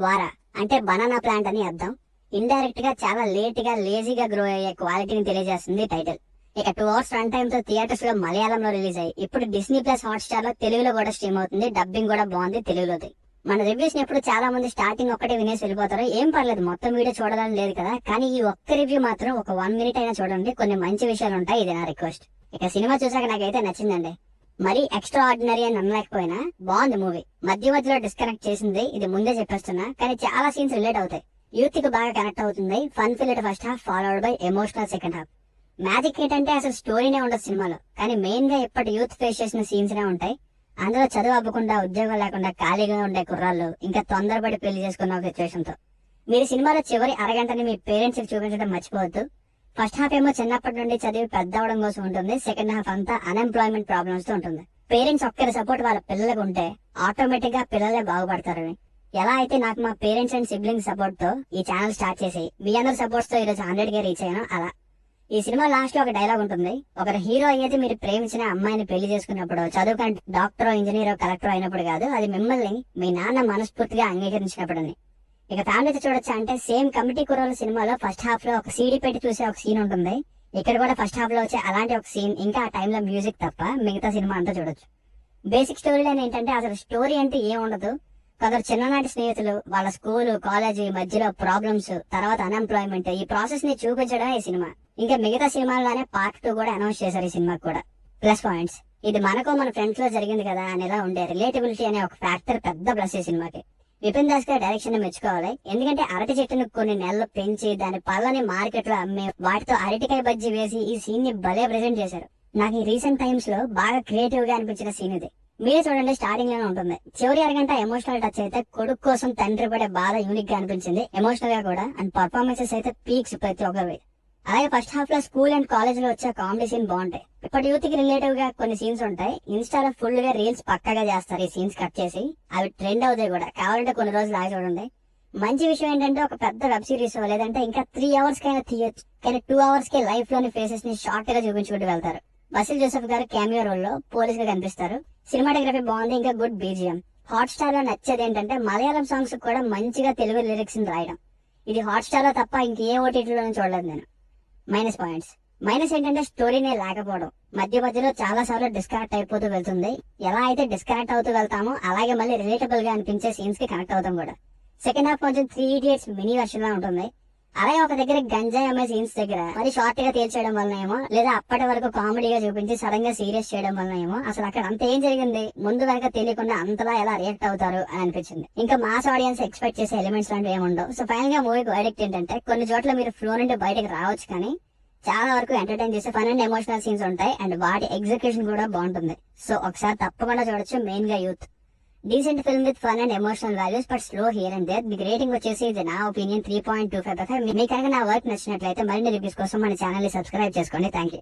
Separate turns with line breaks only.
వారా అంటే banana plant అని అర్థం. ఇండైరెక్ట్ గా చాలా లేట్ గా లేజీగా గ్రో అయ్యే క్వాలిటీని తెలియజేస్తుంది టైటిల్. ఇక 2 hours రన్ టైమ్ తో థియేటర్స్ లో మలయాళంలో రిలీజ్ అయ్యి ఇప్పుడు డిస్నీ ప్లస్ హాట్ స్టార్ లో తెలుగులో కూడా స్ట్రీమ్ అవుతుంది. డబ్బింగ్ కూడా బాగుంది తెలుగులోది. మన రివ్యూస్ ఎప్పుడు చాలా మంది స్టార్టింగ్ ఒక్కటే వినేసి వెళ్ళిపోతారు. ఏం పర్లేదు, మొత్తం వీడియో చూడాలని లేదు కదా, కానీ ఈ ఒక్క రివ్యూ మాత్రం ఒక 1 minute అయినా చూడండి, కొన్ని మంచి విషయాలు ఉంటాయి. ఇది నా రిక్వెస్ట్. ఇక సినిమా చూసాక నాకైతే నచ్చిందండి. మరి ఎక్స్ట్రా ఆర్డినరీ అని అనలేకపోయినా బాగుంది మూవీ. మధ్య మధ్యలో డిస్కనెక్ట్ చేసింది, ఇది ముందే చెప్పేస్తున్నా, కానీ చాలా సీన్స్ రిలేట్ అవుతాయి. యూత్ కి బాగా కనెక్ట్ అవుతుంది. Fun field first half followed by emotional second half. Magic ఏంటంటే అసలు స్టోరీనే ఉండదు సినిమాలో, కానీ మెయిన్ గా ఇప్పటి యూత్ ఫేస్ చేసిన సీన్స్ నే ఉంటాయి. అందులో చదువు అవ్వకుండా, ఉద్యోగం లేకుండా ఖాళీగా ఉండే కుర్రాళ్ళు ఇంకా తొందరపడి పెళ్లి చేసుకున్న ఒక సిచ్యువేషన్ తో. మీరు సినిమాలో చివరి అరగంటని మీ పేరెంట్స్ కి చూపించడం మర్చిపోవద్దు. ఫస్ట్ హాఫ్ ఏమో చిన్నప్పటి నుండి చదివి పెద్ద అవడం కోసం ఉంటుంది. సెకండ్ హాఫ్ అంతా అన్ఎంప్లాయ్మెంట్ ప్రాబ్లమ్స్ తో ఉంటుంది. పేరెంట్స్ ఒక్కరి సపోర్ట్ వాళ్ళ పిల్లలకు ఉంటే ఆటోమేటిక్ గా పిల్లలే బాగుపడతారని. ఎలా అయితే నాకు మా పేరెంట్స్ అండ్ సిబ్లింగ్స్ సపోర్ట్ తో ఈ ఛానల్ స్టార్ట్ చేసి మీ అందరి సపోర్ట్స్ తో ఈరోజు 100K రీచ్ అయ్యాను, అలా. ఈ సినిమా లాస్ట్ లో ఒక డైలాగ్ ఉంటుంది. ఒకరు హీరో అయ్యేది మీరు ప్రేమించిన అమ్మాయిని పెళ్లి చేసుకున్నప్పుడు, చదువుకంటే డాక్టరో ఇంజనీరో కలెక్టర్ అయినప్పుడు కాదు, అది మిమ్మల్ని మీ నాన్న మనస్ఫూర్తిగా అంగీకరించినప్పుడని. ఇక ఫ్యామిలీతో చూడొచ్చా అంటే సేమ్ కమిటీ కుర్రోళ్ళ సినిమాలో ఫస్ట్ హాఫ్ లో ఒక సీడీ పెట్టి చూసే ఒక సీన్ ఉంటుంది. ఇక్కడ కూడా ఫస్ట్ హాఫ్ లో వచ్చే అలాంటి ఒక సీన్, ఇంకా ఆ టైంలో మ్యూజిక్ తప్ప మిగతా సినిమా అంతా చూడొచ్చు. బేసిక్ స్టోరీ లైన్ ఏంటంటే అసలు స్టోరీ అంటే ఏం ఉండదు. కొందరు చిన్ననాటి స్నేహితులు, వాళ్ళ స్కూలు కాలేజీ మధ్యలో ప్రాబ్లమ్స్, తర్వాత అన్ఎంప్లాయ్మెంట్, ఈ ప్రాసెస్ ని చూపించడమే ఈ సినిమా. ఇంకా మిగతా సినిమాల్లోనే పార్ట్ 2 కూడా అనౌన్స్ చేశారు ఈ సినిమాకి కూడా. ప్లస్ పాయింట్స్, ఇది మనకో మన ఫ్రెండ్స్ లో జరిగింది కదా అనేలా ఉండే రిలేటబిలిటీ అనే ఒక ఫ్యాక్టర్ పెద్ద ప్లస్ ఈ సినిమాకి. విపిన్ దాస్ గారి డైరెక్షన్ ని మెచ్చుకోవాలి. ఎందుకంటే అరటి చెట్టును కొన్ని నెలలు పెంచి దాని పళ్ళని మార్కెట్ లో అమ్మే, వాటితో అరటికాయ బజ్జీ వేసి ఈ సీన్ ని భలే ప్రెజెంట్ చేశారు. నాకు ఈ రీసెంట్ టైమ్స్ లో బాగా క్రియేటివ్ గా అనిపించిన సీన్ ఇది. మీరే చూడండి, స్టార్టింగ్ లోనే ఉంటుంది. చివరి అరగంట ఎమోషనల్ టచ్ అయితే కొడుకు కోసం తండ్రి పడే బాధ యూనిక్ గా అనిపించింది, ఎమోషనల్ గా కూడా. అండ్ పర్ఫార్మెన్సెస్ అయితే పీక్స్ ప్రతి ఒక్కరి. అలాగే ఫస్ట్ హాఫ్ లో స్కూల్ అండ్ కాలేజ్ లో వచ్చే కామెడీ సీన్ బాగుంటాయి. ఇప్పటి యూత్ కి రిలేటివ్ గా కొన్ని సీన్స్ ఉంటాయి. ఇన్స్టాలో ఫుల్ గా రీల్స్ పక్కగా చేస్తారు ఈ సీన్స్ కట్ చేసి, అవి ట్రెండ్ అవుతాయి కూడా. కావాలంటే కొన్ని రోజులు ఆగి చూడండి. మంచి విషయం ఏంటంటే ఒక పెద్ద వెబ్ సిరీస్ లేదంటే ఇంకా 3 hours కైనా తీయొచ్చు, కానీ 2 hours కి లైఫ్ లోని ఫేసెస్ ని షార్ట్ గా చూపించుకుంటూ వెళ్తారు. బసిల్ జోసెఫ్ గారు క్యామియో రోల్ లో పోలీస్ గా కనిపిస్తారు. సినిమాటోగ్రఫీ బాగుంది, ఇంకా గుడ్ బీజిఎం. హాట్ స్టార్ లో నచ్చేది ఏంటంటే మలయాళం సాంగ్స్ కూడా మంచిగా తెలుగు లిరిక్స్ ని రాయడం. ఇది హాట్ స్టార్ లో తప్ప ఇంకే ఓటీటీలోనూ చూడలేదు నేను. మైనస్ పాయింట్స్, మైనస్ ఏంటంటే స్టోరీనే లేకపోవడం. మధ్య మధ్యలో చాలా సార్లు డిస్కనెక్ట్ అయిపోతూ వెళ్తుంది. ఎలా అయితే డిస్కనెక్ట్ అవుతూ వెళ్తామో అలాగే మళ్ళీ రిలేటబుల్ గా అనిపించే సీన్స్ కి కనెక్ట్ అవుతాం కూడా. సెకండ్ హాఫ్ కొంచెం 3 Idiots మినీ వర్షన్ లా ఉంటుంది. అలాగే ఒక దగ్గర గంజాయి అమ్మే సీన్స్ దగ్గర మరి షార్ట్ గా తేల్చేయడం వలన ఏమో, లేదా అప్పటి వరకు కామెడీగా చూపించి సడన్ గా సీరియస్ చేయడం వలన ఏమో, అసలు అక్కడ అంత ఏం జరిగింది ముందు వెనక తెలియకుండా అంతలా ఎలా రియాక్ట్ అవుతారు అని అనిపించింది. ఇంకా మాస్ ఆడియన్స్ ఎక్స్పెక్ట్ చేసే ఎలిమెంట్స్ లాంటివి ఏముండవు. సో ఫైనల్ గా మూవీకి వర్డిక్ట్ ఏంటంటే కొన్ని చోట్ల మీరు ఫ్లో నుండి బయటకు రావచ్చు, కానీ చాలా వరకు ఎంటర్టైన్ చేసే ఫన్ అండ్ ఎమోషనల్ సీన్స్ ఉంటాయి. అండ్ వాటి ఎగ్జిక్యూషన్ కూడా బాగుంటుంది. సో ఒకసారి తప్పకుండా చూడొచ్చు. మెయిన్ గా youth. Decent film with fun and emotional values, but slow here and there. మీకు రేటింగ్ వచ్చేసి ఇది నా ఒపీనియన్ 3.25/5. మీకు కనుక నా వర్క్ నచ్చినట్లయితే మరిన్ని రివ్యూస్ కోసం మన ఛానల్ ని సబ్స్క్రైబ్ చేసుకోండి. Thank you.